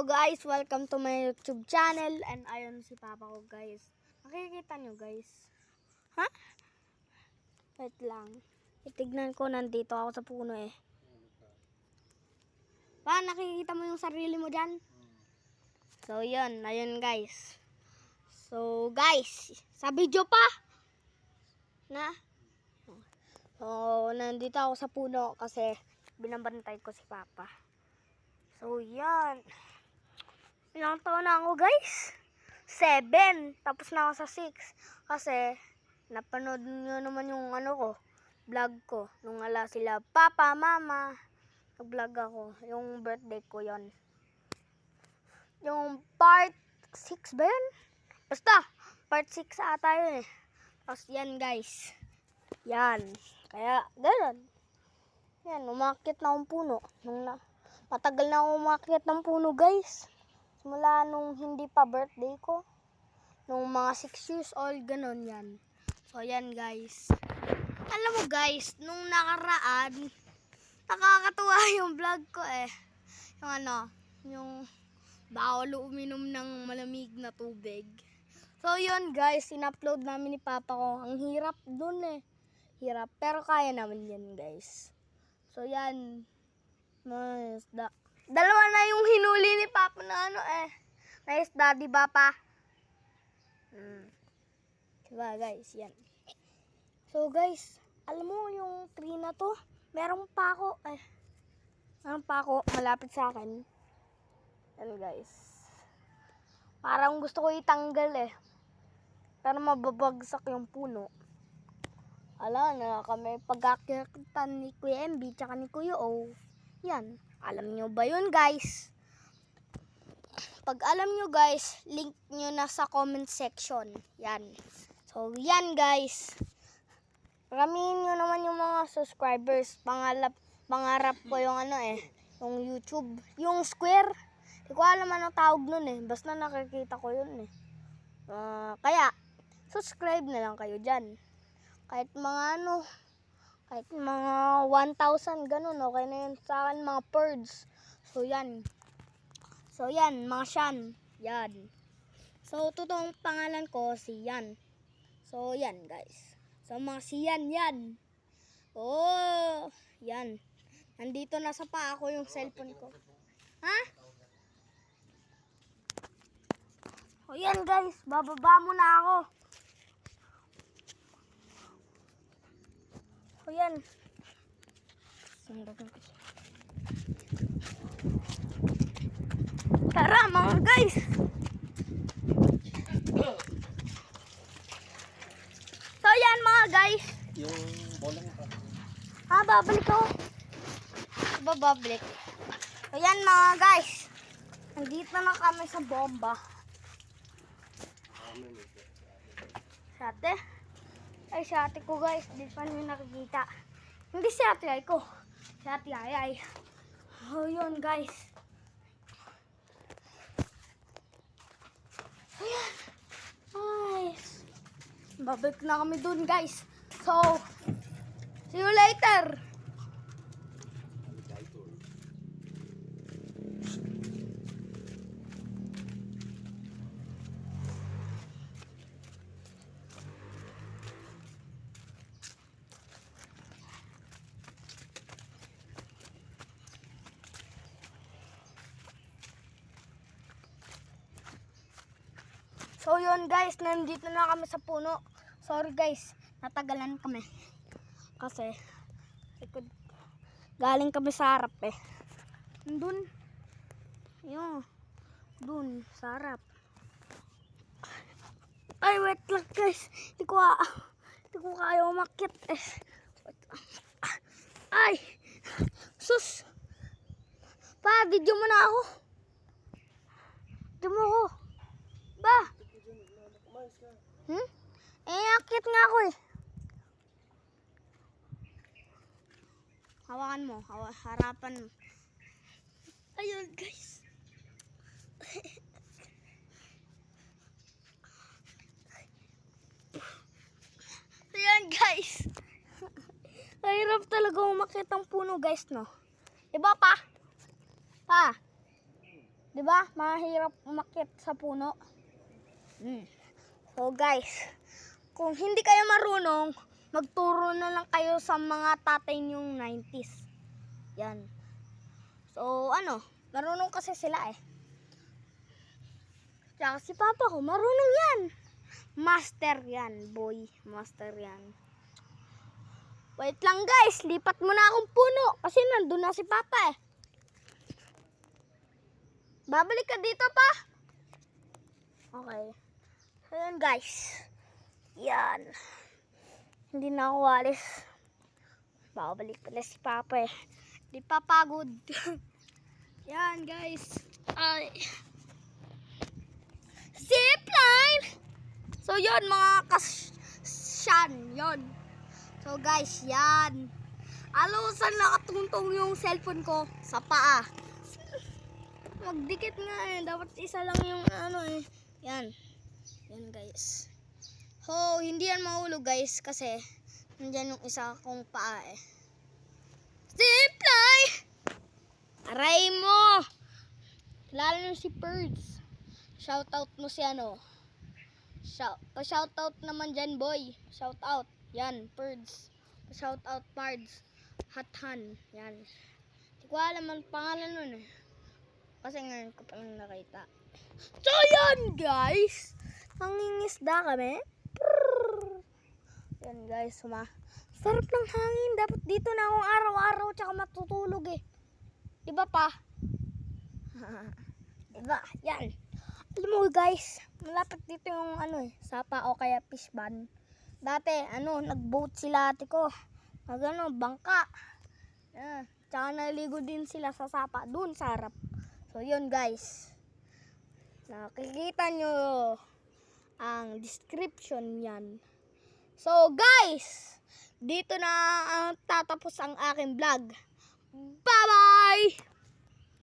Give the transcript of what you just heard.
guys, welcome to my YouTube channel. And ayun si Papa ko guys. Nakikita nyo guys? Ha? Wait lang. Itignan ko, nandito ako sa puno eh. Pa, nakikita mo yung sarili mo dyan? So yun, ayun guys. So guys, sa video pa na. So nandito ako sa puno kasi binabantay ko si Papa. So yan. Ilang taon na ako guys? 7. Tapos na ako sa 6. Kasi napanood nyo naman yung vlog ko. Nung sila Papa, Mama. Nag-vlog ako. Yung birthday ko yon. Yung part 6 ba yun? Basta, part 6 ata yun eh. Tapos yan guys. Yan. Kaya, gano'n. Yan, umakit na akong puno. Matagal na akong umakit ng puno guys. Simula nung hindi pa birthday ko. Nung mga 6 years old, gano'n yan. So yan guys. Alam mo guys, nung nakaraan, nakakatuwa yung vlog ko eh. Yung bawal uminom ng malamig na tubig. So yun guys, in-upload namin ni Papa ko. Ang hirap dun eh. Hirap, pero kaya naman yan guys. So yan. Nice. Dalawa na yung hinuli ni Papa na Nice daddy ba pa? Diba guys, yan. So guys, alam mo yung tree na to, meron pa ako malapit sa akin. Yan guys. Parang gusto ko itanggal eh. Pero mababagsak yung puno. Na kami pagkakitan ni Kuya MB tsaka ni Kuya O. Yan. Alam nyo ba yun guys? Pag alam nyo guys, link nyo na sa comment section. Yan. So yan guys. Paramihin nyo naman yung mga subscribers. Pangarap ko yung yung YouTube. Yung square. Hindi ko alam anong tawag nun eh. Basta nakikita ko yun eh. Kaya, subscribe na lang kayo dyan. Kahit mga kahit mga 1,000 ganun, okay na yun sa akin, mga birds. So yan. So yan, mga Shan. Yan. So totoong pangalan ko si Yan. So yan guys. So mga si Yan yan. Oh, yan. Nandito na sa paa ko yung cellphone ko. Ha? O yan guys, bababa muna ako. O yan. Tara mga guys. So yan mga guys. Yung bolang pa. Babalik ako. Babalik. So yan mga guys. Nandito na kami sa bomba. Si ate ko guys, di pa nyo nakikita. Hindi si ate ay ko. Si ate ay. Oh yun guys. Ayan. Nice. Babalik na kami dun guys. So, see you later. So yun guys, nandito na kami sa puno. Sorry guys, natagalan kami. Kasi galing kami sa harap eh. Dun. Yun. Dun, sa harap. Ay, wait lang guys. Hindi ko kaya umakyat eh. Ay! Sus! Pa, video mo na ako. Video mo ako. Ba? Akit nga ako eh. Hawakan mo, harapan mo. Ayun guys. Ayan guys. Mahirap talaga umakit ang puno guys, no? Diba pa? Pa? 'Di ba? Mahirap umakyat sa puno. So guys, kung hindi kayo marunong, magturo na lang kayo sa mga tatay niyong 90s. Yan. So marunong kasi sila eh. Tsaka si papa ko, marunong yan. Master yan, boy. Master yan. Wait lang guys, lipat mo na akong puno kasi nandun na si papa eh. Babalik ka dito pa? Okay. So yun guys. Yan. Hindi na ako alis. Babalik pala si papa eh. Di pa pagod. Yan guys. Ay. Zipline! So yun mga kasyan. Yun. So guys, yan. Saan nakatuntong yung cellphone ko? Sa paa. Magdikit nga eh. Dapat isa lang yung eh. Yan. Yan guys. Hindi yan mahulog guys kasi nandyan yung isa kong paa eh. Zipline! Aray mo! Lalo si Birds. Shoutout mo si Pa-shoutout naman dyan boy. Shoutout. Yan, Birds. Pa-shoutout Birds. Hathan. Yan. Hindi ko alam ang pangalan nun eh. Kasi ngayon ko pa lang nakita. So yan guys. Nangingisda kami. Yan guys. Sarap ng hangin. Dapat dito na akong araw-araw tsaka matutulog eh. Diba pa? Diba? Yan. Alam mo guys. Malapit dito yung sapa o kaya fish ban. Dati nag-boat sila ate ko. Bangka. Yan. Tsaka naligo din sila sa sapa. Dun sa harap. So, yun guys. Nakikita nyo ang description yan. So, guys, dito na tatapos ang aking vlog. Bye-bye!